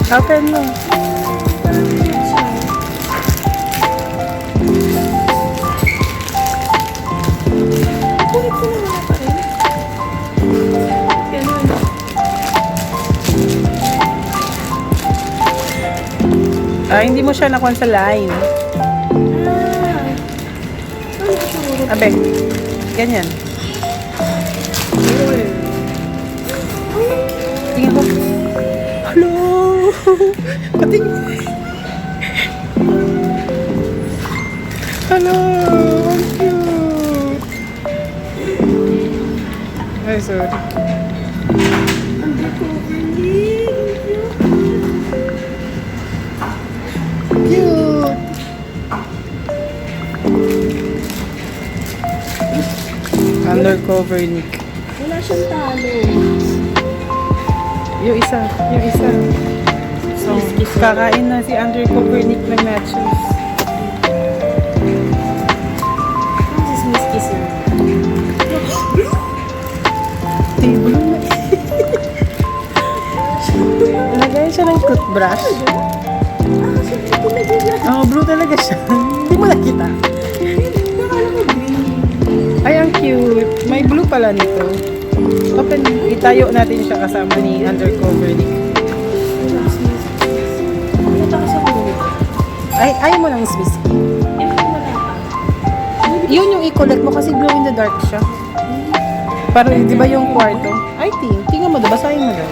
Open mo. Kulit ko na wala pa rin. Ganun. Hindi mo siya nakuha sa line. Ano ko siya ulit? Abe, ganyan. Tingnan ko. Hello! Pating. Hello! Ang cute! Ay, sorry. Cute! Undercover Nick. Wala siyang talo. Yung isa. So, kakain na si Undercover Nick ng nachos. Ano si Miss Kiss na? Table na. Lagay siya ng toothbrush. Kasi pinagin niya. Oh, blue talaga siya. Hindi mo nakita. Nakala ko green. Ay, ang cute. May blue pala nito. Open, itayo natin siya kasama ni Undercover Nick. Ano kasi ako nito? Ay, ayaw mo ng Swiss. Eh, wala pa. Yun yung i-collect mo kasi glow in the dark siya. Parang, di ba yung kwarto? I think. Tingnan mo daw, basahin mo daw.